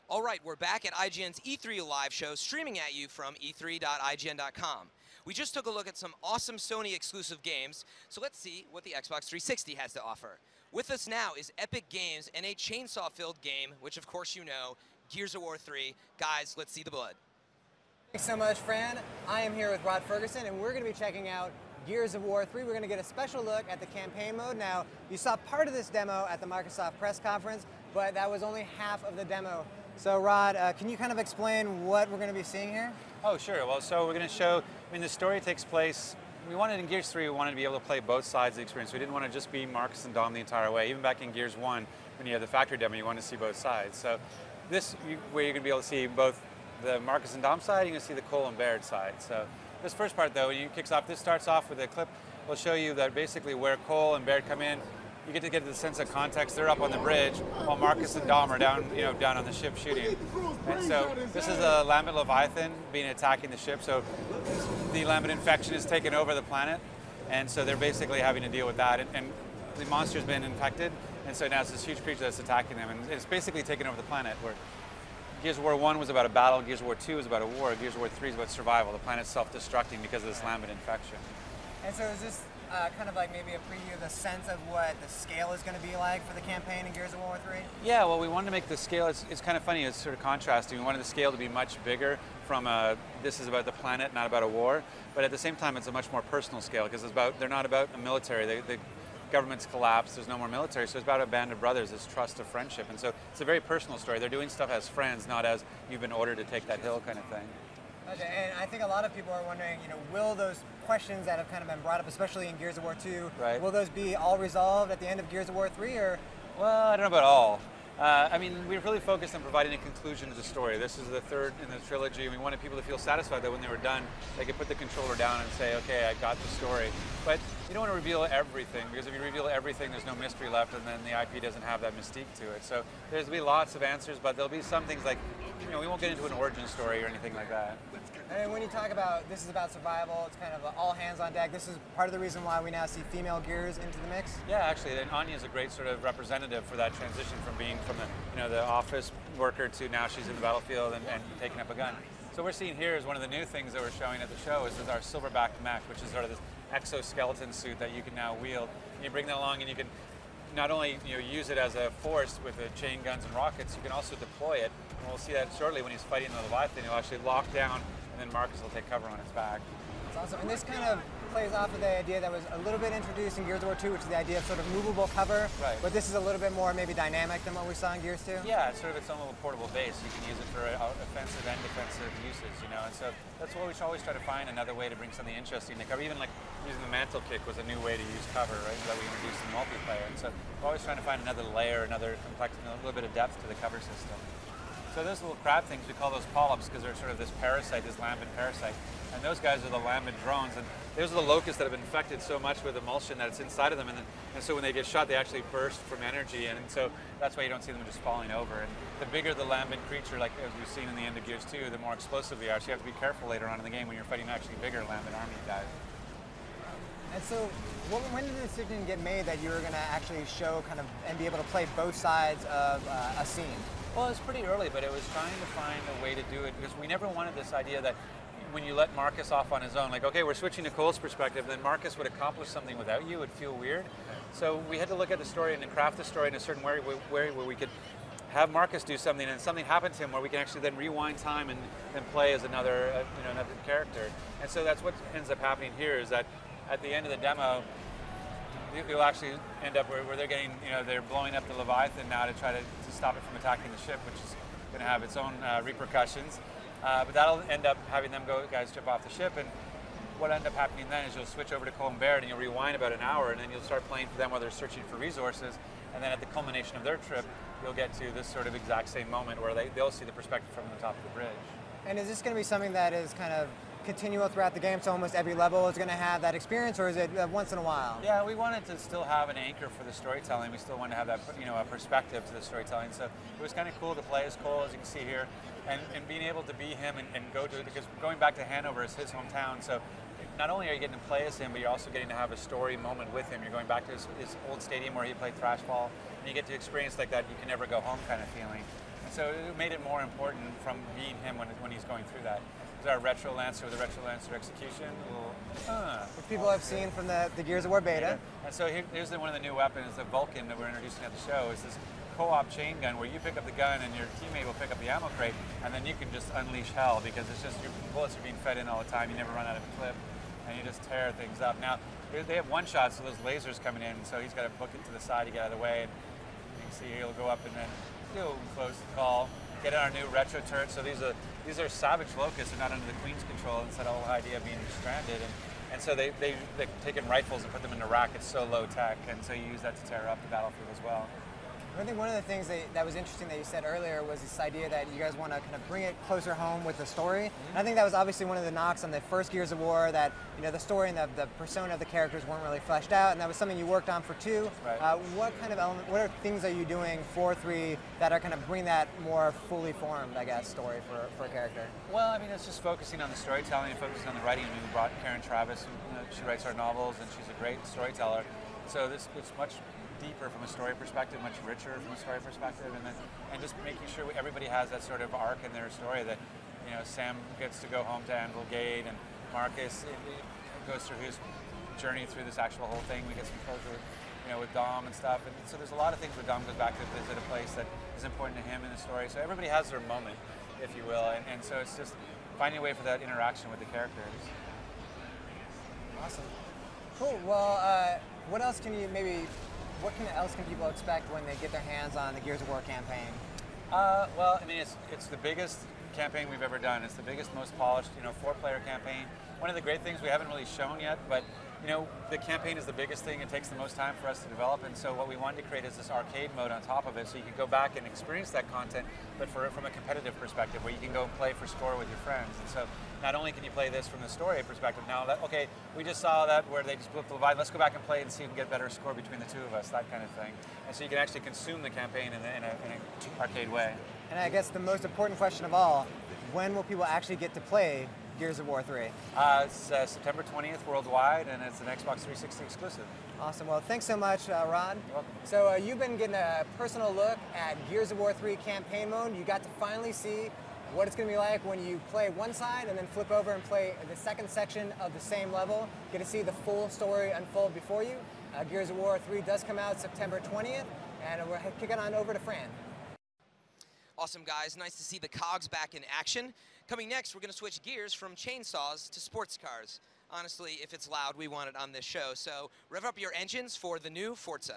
All right, we're back at IGN's E3 live show, streaming at you from e3.ign.com. We just took a look at some awesome Sony exclusive games, so let's see what the Xbox 360 has to offer. With us now is Epic Games and a chainsaw-filled game, which of course you know, Gears of War 3. Guys, let's see the blood. Thanks so much, Fran. I am here with Rod Ferguson, and we're going to be checking out Gears of War 3. We're going to get a special look at the campaign mode. Now, you saw part of this demo at the Microsoft press conference, but that was only half of the demo. So, Rod, can you kind of explain what we're going to be seeing here? Oh, sure. Well, so we're going to show, the story takes place, we wanted in Gears 3, we wanted to be able to play both sides of the experience. We didn't want to just be Marcus and Dom the entire way. Even back in Gears 1, when you had the factory demo, you wanted to see both sides. So this, where you're going to be able to see both the Marcus and Dom side, you're going to see the Cole and Baird side. So this first part, though, when you kicks off, this starts off with a clip. We'll show you that basically where Cole and Baird come in. You get to get the sense of context. They're up on the bridge while Marcus and Dom are down, down on the ship shooting. And so this is a Lambent Leviathan attacking the ship. So the Lambent infection has taken over the planet, and so they're basically having to deal with that. And the monster's been infected, and so now it's this huge creature that's attacking them, and it's basically taken over the planet. Where Gears of War 1 was about a battle, Gears of War 2 was about a war, Gears of War 3 is about survival. The planet's self-destructing because of this Lambent infection. And so is this kind of like maybe a preview of the sense of what the scale is going to be like for the campaign in Gears of War 3? Yeah, well, we wanted to make the scale, it's kind of funny, it's sort of contrasting. We wanted the scale to be much bigger from this is about the planet, not about a war. But at the same time, it's a much more personal scale because they're not about the military. The government's collapsed, there's no more military, so it's about a band of brothers, this trust of friendship. And so it's a very personal story. They're doing stuff as friends, not as you've been ordered to take that hill kind of thing. Okay, and I think a lot of people are wondering, will those questions that have kind of been brought up, especially in Gears of War 2, right, will those be all resolved at the end of Gears of War 3, or? Well, I don't know about all. We're really focused on providing a conclusion to the story. This is the third in the trilogy. We wanted people to feel satisfied that when they were done, they could put the controller down and say, okay, I got the story. But you don't want to reveal everything, because if you reveal everything, there's no mystery left, and then the IP doesn't have that mystique to it. So there's going to be lots of answers, but there'll be some things like, we won't get into an origin story or anything like that. And when you talk about this is about survival, it's kind of all hands on deck. This is part of the reason why we now see female Gears into the mix. Yeah, actually, and Anya is a great sort of representative for that transition from being from the office worker to now she's in the battlefield and taking up a gun. So what we're seeing here is one of the new things that we're showing at the show is our silverback mech, which is sort of this exoskeleton suit that you can now wield. And you bring that along and you can not only use it as a force with the chain guns and rockets, you can also deploy it. And we'll see that shortly when he's fighting the Leviathan. He'll actually lock down, and then Marcus will take cover on his back. That's awesome. And this kind of plays off of the idea that was a little bit introduced in Gears of War 2, which is the idea of sort of movable cover. Right. But this is a little bit more maybe dynamic than what we saw in Gears 2? Yeah, it's sort of its own little portable base. You can use it for offensive and defensive uses, And so that's what we should always try to find, another way to bring something interesting to cover. Even like using the mantle kick was a new way to use cover, right? That we introduced in multiplayer. And so we're always trying to find another layer, another complexity, a little bit of depth to the cover system. So those little crab things, we call those polyps because they're sort of this parasite, this lambent parasite. And those guys are the lambent drones. And those are the locusts that have been infected so much with emulsion that it's inside of them. And so when they get shot, they actually burst from energy. And so that's why you don't see them just falling over. And the bigger the lambent creature, like as we've seen in the end of Gears 2, the more explosive they are. So you have to be careful later on in the game when you're fighting actually bigger lambent army guys. And so when did the decision get made that you were going to actually show kind of and be able to play both sides of a scene? Well, it was pretty early, but it was trying to find a way to do it because we never wanted this idea that when you let Marcus off on his own, like, okay, we're switching to Cole's perspective, then Marcus would accomplish something without you. It would feel weird. So we had to look at the story and craft the story in a certain way where we could have Marcus do something and something happened to him where we can actually then rewind time and then play as another character. And so that's what ends up happening here is that at the end of the demo, you'll actually end up where they're getting, they're blowing up the Leviathan now to try to stop it from attacking the ship, which is going to have its own repercussions. But that'll end up having them guys jump off the ship. And what end up happening then is you'll switch over to Cole and Baird and you'll rewind about an hour and then you'll start playing for them while they're searching for resources. And then at the culmination of their trip, you'll get to this sort of exact same moment where they'll see the perspective from the top of the bridge. And is this going to be something that is kind of continual throughout the game, so almost every level is going to have that experience, or is it once in a while? Yeah, we wanted to still have an anchor for the storytelling. We still wanted to have that, a perspective to the storytelling. So it was kind of cool to play as Cole, as you can see here, and being able to be him and go to it, because going back to Hanover is his hometown, so not only are you getting to play as him, but you're also getting to have a story moment with him. You're going back to his old stadium where he played Thrashball, and you get to experience like that you can never go home kind of feeling. So it made it more important from being him when he's going through that. There's our Retro Lancer with the Retro Lancer execution. Which people have seen from the Gears of War beta. And so here's one of the new weapons, the Vulcan that we're introducing at the show, is this co-op chain gun where you pick up the gun and your teammate will pick up the ammo crate, and then you can just unleash hell because it's just your bullets are being fed in all the time. You never run out of a clip, and you just tear things up. Now they have one shot, so those lasers coming in, so he's got to book it to the side to get out of the way. And you can see he'll go up and then close the call. Get our new retro turret. So these are Savage Locusts. They're not under the Queen's control. It's that whole idea of being stranded, and so they've taken rifles and put them into rockets so low tech, and so you use that to tear up the battlefield as well. I think one of the things that was interesting that you said earlier was this idea that you guys want to kind of bring it closer home with the story. And I think that was obviously one of the knocks on the first Gears of War, that the story and the persona of the characters weren't really fleshed out, and that was something you worked on for 2. Right. What kind of what are things are you doing for 3 that are kind of bring that more fully formed, I guess, story for a character? Well, I mean, it's just focusing on the storytelling and focusing on the writing. I mean, we brought Karen Travis, she writes our novels, and she's a great storyteller. So it's much deeper from a story perspective, much richer from a story perspective, and just making sure everybody has that sort of arc in their story, that Sam gets to go home to Anvil Gate, and Marcus goes through his journey through this actual whole thing. We get some closure with Dom and stuff, and so there's a lot of things where Dom goes back to visit a place that is important to him in the story. So everybody has their moment, if you will, and so it's just finding a way for that interaction with the characters. Awesome. Cool. Well, what else can people expect when they get their hands on the Gears of War campaign? Well, I mean, it's the biggest campaign we've ever done. It's the biggest, most polished, 4-player campaign. One of the great things we haven't really shown yet, but the campaign is the biggest thing. It takes the most time for us to develop, and so what we wanted to create is this arcade mode on top of it, so you can go back and experience that content, but from a competitive perspective, where you can go and play for score with your friends. And so not only can you play this from the story perspective, now that, okay, we just saw that where they just blew up the Leviathan, let's go back and play and see if we can get a better score between the 2 of us, that kind of thing. And so you can actually consume the campaign in an arcade way. And I guess the most important question of all, when will people actually get to play Gears of War 3? It's September 20th worldwide, and it's an Xbox 360 exclusive. Awesome. Well, thanks so much, Rod. You're welcome. So you've been getting a personal look at Gears of War 3 campaign mode. You got to finally see what it's going to be like when you play one side and then flip over and play the second section of the same level. Get to see the full story unfold before you. Gears of War 3 does come out September 20th, and we're kicking on over to Fran. Awesome, guys. Nice to see the cogs back in action. Coming next, we're going to switch gears from chainsaws to sports cars. Honestly, if it's loud, we want it on this show. So rev up your engines for the new Forza.